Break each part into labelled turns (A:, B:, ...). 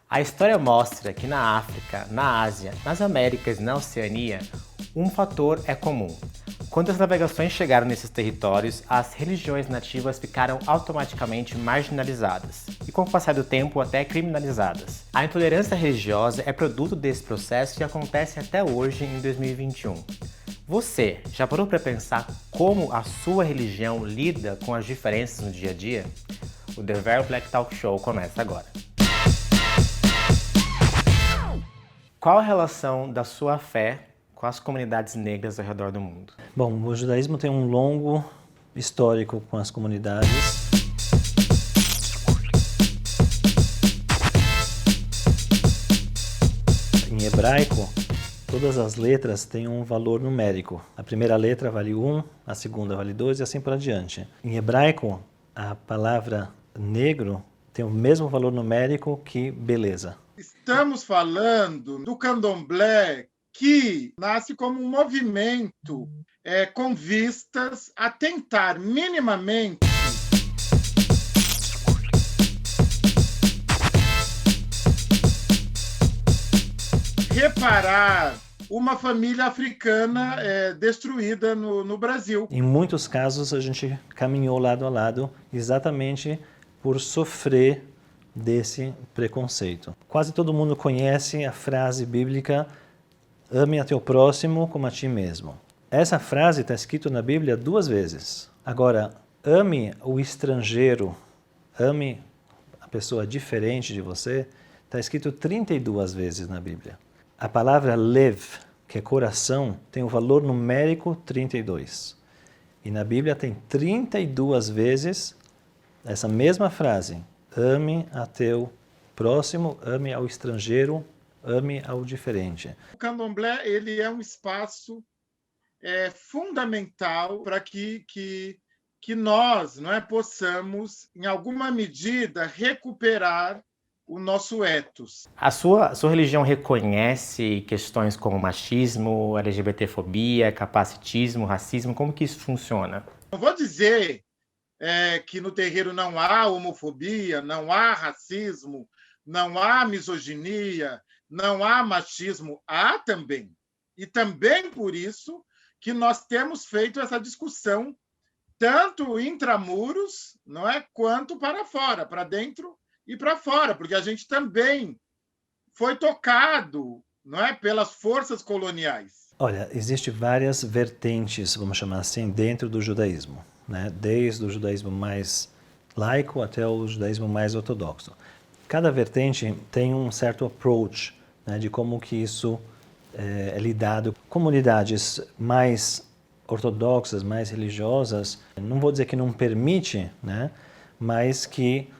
A: A história mostra que na África, na Ásia, nas Américas e na Oceania, um fator é comum. Quando as navegações chegaram nesses territórios, as religiões nativas ficaram automaticamente marginalizadas e, com o passar do tempo, até criminalizadas. A intolerância religiosa é produto desse processo e acontece até hoje, em 2021. Você já parou para pensar como a sua religião lida com as diferenças no dia a dia? O The Very Black Talk Show começa agora. Qual a relação da sua fé com as comunidades negras ao redor do mundo?
B: Bom, o judaísmo tem um longo histórico com as comunidades. Em hebraico, todas as letras têm um valor numérico. A primeira letra vale 1, a segunda vale 2 e assim por diante. Em hebraico, a palavra negro tem o mesmo valor numérico que beleza.
C: Estamos falando do candomblé, que nasce como um movimento com vistas a tentar minimamente reparar uma família africana destruída no Brasil.
B: Em muitos casos, a gente caminhou lado a lado exatamente por sofrer desse preconceito. Quase todo mundo conhece a frase bíblica: ame a teu próximo como a ti mesmo. Essa frase está escrita na Bíblia 2 vezes. Agora, ame o estrangeiro, ame a pessoa diferente de você, está escrito 32 vezes na Bíblia. A palavra lev, que é coração, tem o valor numérico 32. E na Bíblia tem 32 vezes essa mesma frase: ame a teu próximo, ame ao estrangeiro, ame ao diferente.
C: O candomblé ele é um espaço fundamental para que nós possamos, em alguma medida, recuperar o nosso ethos.
A: A sua religião reconhece questões como machismo, LGBTfobia, capacitismo, racismo? Como que isso funciona?
C: Não vou dizer que no terreiro não há homofobia, não há racismo, não há misoginia, não há machismo. Há também. E também por isso que nós temos feito essa discussão tanto intramuros, não é, quanto para fora, para dentro e para fora, porque a gente também foi tocado, não é, pelas forças coloniais.
B: Olha, existem várias vertentes, vamos chamar assim, dentro do judaísmo, né? Desde o judaísmo mais laico até o judaísmo mais ortodoxo. Cada vertente tem um certo approach, né, de como que isso é lidado. Comunidades mais ortodoxas, mais religiosas, não vou dizer que não permite, né, mas que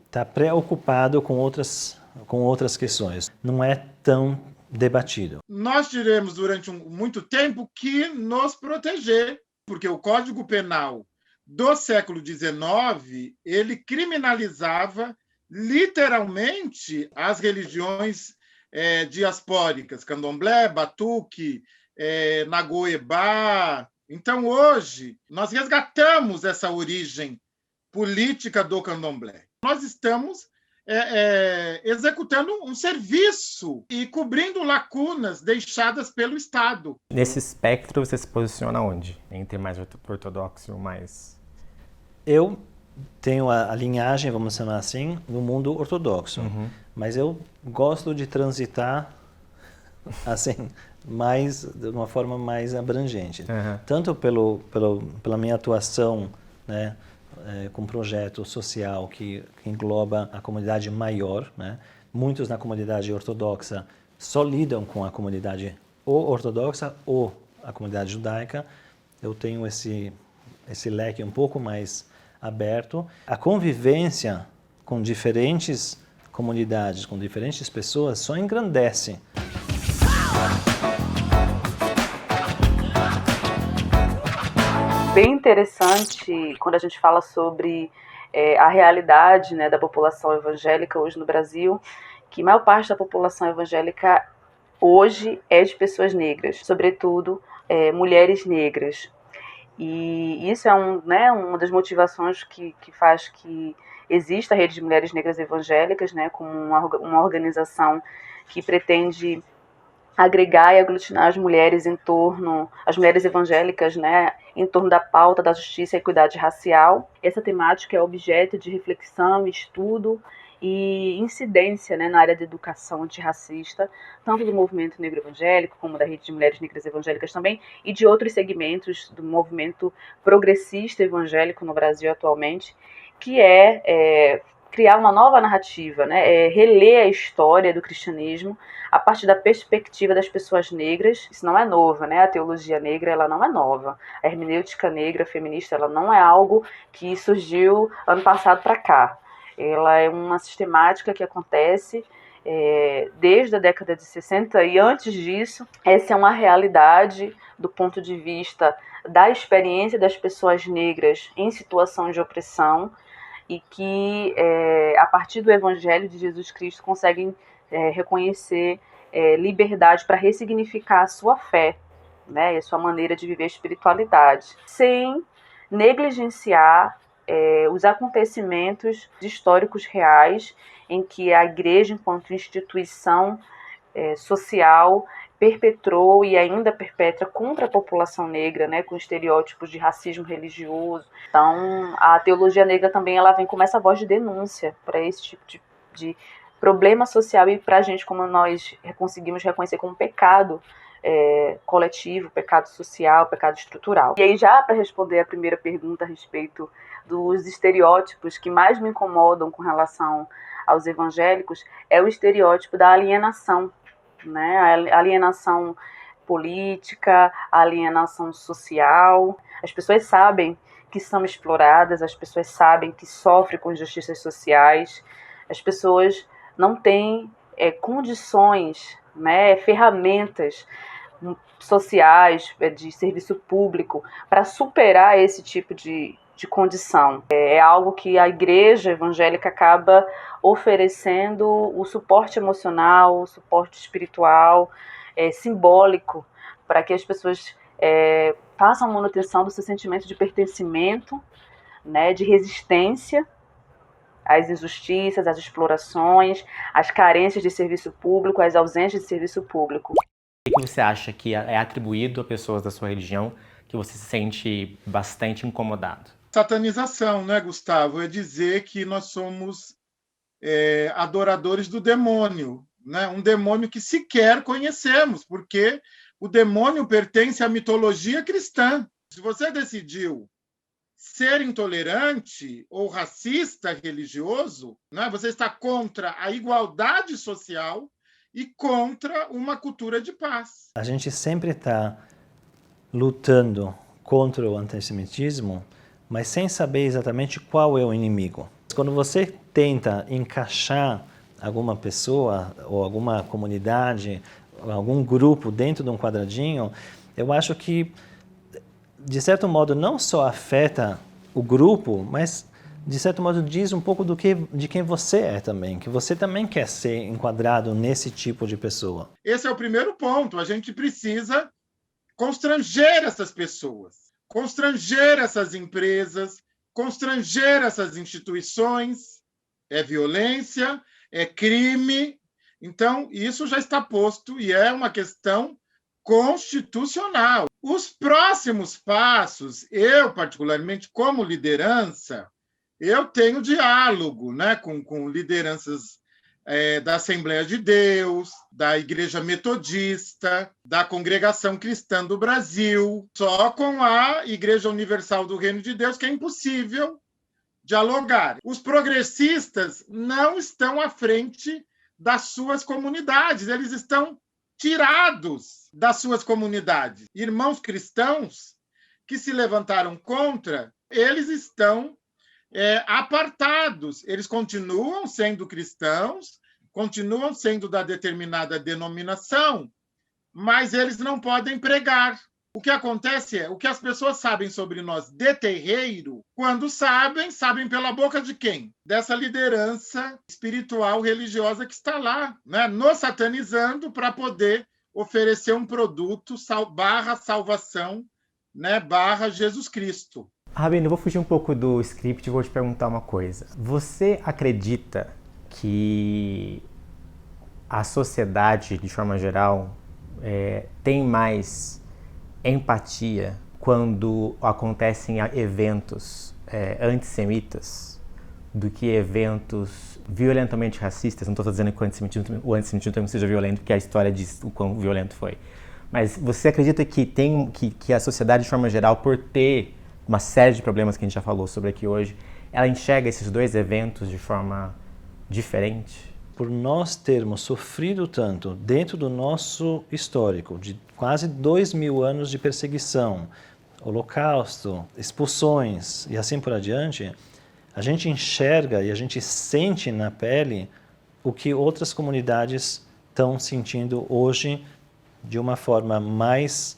B: está preocupado com outras questões. Não é tão debatido.
C: Nós tivemos durante muito tempo que nos proteger, porque o Código Penal do século XIX, ele criminalizava literalmente as religiões diaspóricas, candomblé, batuque, nagoebá. Então, hoje, nós resgatamos essa origem política do candomblé. Nós estamos executando um serviço e cobrindo lacunas deixadas pelo Estado.
A: Nesse espectro, você se posiciona onde? Entre mais ortodoxo e mais...
B: Eu tenho a linhagem, vamos chamar assim, no mundo ortodoxo.
A: Uhum.
B: Mas eu gosto de transitar assim, de uma forma mais abrangente.
A: Uhum.
B: Tanto pela minha atuação, né, com um projeto social que engloba a comunidade maior, né? Muitos na comunidade ortodoxa só lidam com a comunidade ou ortodoxa ou a comunidade judaica. Eu tenho esse leque um pouco mais aberto. A convivência com diferentes comunidades, com diferentes pessoas, só engrandece.
D: Bem interessante quando a gente fala sobre a realidade, né, da população evangélica hoje no Brasil, que a maior parte da população evangélica hoje é de pessoas negras, sobretudo mulheres negras. E isso é uma das motivações que faz existe a Rede de Mulheres Negras Evangélicas, né, como uma organização que pretende agregar e aglutinar as mulheres as mulheres evangélicas, né, em torno da pauta da justiça e equidade racial. Essa temática é objeto de reflexão, estudo e incidência, né, na área da educação antirracista, tanto do movimento negro evangélico, como da Rede de Mulheres Negras Evangélicas também, e de outros segmentos do movimento progressista evangélico no Brasil atualmente, que é criar uma nova narrativa, né, reler a história do cristianismo a partir da perspectiva das pessoas negras. Isso não é novo, né? A teologia negra, ela não é nova. A hermenêutica negra feminista, ela não é algo que surgiu ano passado para cá. Ela é uma sistemática que acontece desde a década de 60 e antes disso. Essa é uma realidade do ponto de vista da experiência das pessoas negras em situação de opressão e que, a partir do Evangelho de Jesus Cristo, conseguem reconhecer liberdade para ressignificar a sua fé, né, e a sua maneira de viver a espiritualidade, sem negligenciar os acontecimentos históricos reais em que a igreja, enquanto instituição social, perpetrou e ainda perpetra contra a população negra, né, com estereótipos de racismo religioso. Então, a teologia negra também ela vem como essa voz de denúncia para esse tipo de problema social e para a gente, como nós conseguimos reconhecer como pecado coletivo, pecado social, pecado estrutural. E aí, já para responder a primeira pergunta a respeito dos estereótipos que mais me incomodam com relação aos evangélicos, é o estereótipo da alienação, né? A alienação política, a alienação social. As pessoas sabem que são exploradas, as pessoas sabem que sofrem com injustiças sociais, as pessoas não têm condições, né, ferramentas sociais, de serviço público, para superar esse tipo de condição. É algo que a igreja evangélica acaba oferecendo o suporte emocional, o suporte espiritual, simbólico, para que as pessoas façam a manutenção do seu sentimento de pertencimento, né, de resistência às injustiças, às explorações, às carências de serviço público, às ausências de serviço público.
A: O que você acha que é atribuído a pessoas da sua religião que você se sente bastante incomodado?
C: Satanização, né, Gustavo? É dizer que nós somos adoradores do demônio, né? Um demônio que sequer conhecemos, porque o demônio pertence à mitologia cristã. Se você decidiu ser intolerante ou racista religioso, né, você está contra a igualdade social e contra uma cultura de paz.
B: A gente sempre está lutando contra o antissemitismo, mas sem saber exatamente qual é o inimigo. Quando você tenta encaixar alguma pessoa ou alguma comunidade, algum grupo dentro de um quadradinho, eu acho que, de certo modo, não só afeta o grupo, mas, de certo modo, diz um pouco de quem você é também, que você também quer ser enquadrado nesse tipo de pessoa.
C: Esse é o primeiro ponto. A gente precisa constranger essas pessoas, constranger essas empresas, constranger essas instituições. É violência, é crime. Então, isso já está posto e é uma questão constitucional. Os próximos passos, eu, particularmente, como liderança, eu tenho diálogo, né, com lideranças da Assembleia de Deus, da Igreja Metodista, da Congregação Cristã do Brasil, só com a Igreja Universal do Reino de Deus, que é impossível dialogar. Os progressistas não estão à frente das suas comunidades, eles estão tirados das suas comunidades. Irmãos cristãos que se levantaram contra, eles estão apartados. Eles continuam sendo cristãos, continuam sendo da determinada denominação, mas eles não podem pregar. O que acontece o que as pessoas sabem sobre nós de terreiro, quando sabem pela boca de quem? Dessa liderança espiritual religiosa que está lá, né? Nos satanizando para poder oferecer um produto /salvação, né? /Jesus Cristo.
A: Rabino, eu vou fugir um pouco do script e vou te perguntar uma coisa. Você acredita que a sociedade, de forma geral, tem mais empatia quando acontecem eventos antissemitas do que eventos violentamente racistas? Não estou dizendo que o antissemitismo seja violento, porque a história diz o quão violento foi. Mas você acredita que a sociedade, de forma geral, por ter uma série de problemas que a gente já falou sobre aqui hoje, ela enxerga esses dois eventos de forma diferente?
B: Por nós termos sofrido tanto dentro do nosso histórico, de quase 2000 anos de perseguição, holocausto, expulsões e assim por adiante, a gente enxerga e a gente sente na pele o que outras comunidades estão sentindo hoje de uma forma mais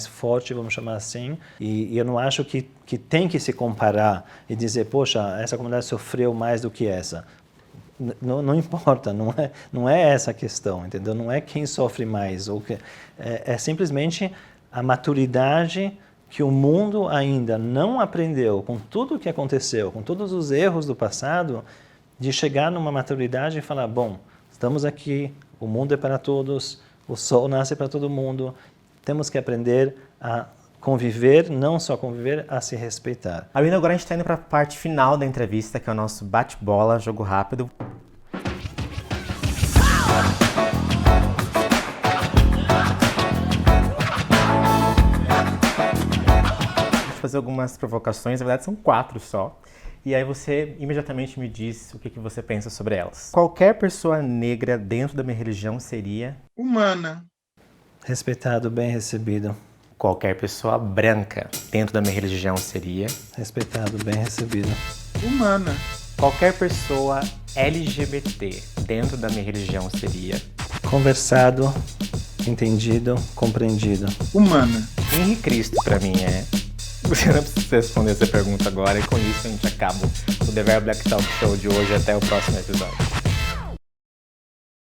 B: forte, vamos chamar assim, e eu não acho que tem que se comparar e dizer, poxa, essa comunidade sofreu mais do que essa. Não importa, não é essa a questão, entendeu? Não é quem sofre mais, é simplesmente a maturidade que o mundo ainda não aprendeu com tudo o que aconteceu, com todos os erros do passado, de chegar numa maturidade e falar, bom, estamos aqui, o mundo é para todos, o sol nasce para todo mundo, temos que aprender a conviver, não só conviver, a se respeitar.
A: Rabino, agora a gente está indo para a parte final da entrevista, que é o nosso bate-bola, jogo rápido. Vou fazer algumas provocações, na verdade são 4 só. E aí você imediatamente me diz o que você pensa sobre elas. Qualquer pessoa negra dentro da minha religião seria...
C: Humana.
B: Respeitado, bem recebido.
A: Qualquer pessoa branca dentro da minha religião seria...
B: Respeitado, bem recebido.
C: Humana.
A: Qualquer pessoa LGBT dentro da minha religião seria...
B: Conversado, entendido, compreendido.
C: Humana.
A: Henrique Cristo pra mim é... Você não precisa responder essa pergunta agora, e com isso a gente acaba o The Very Black Talk Show de hoje. Até o próximo episódio.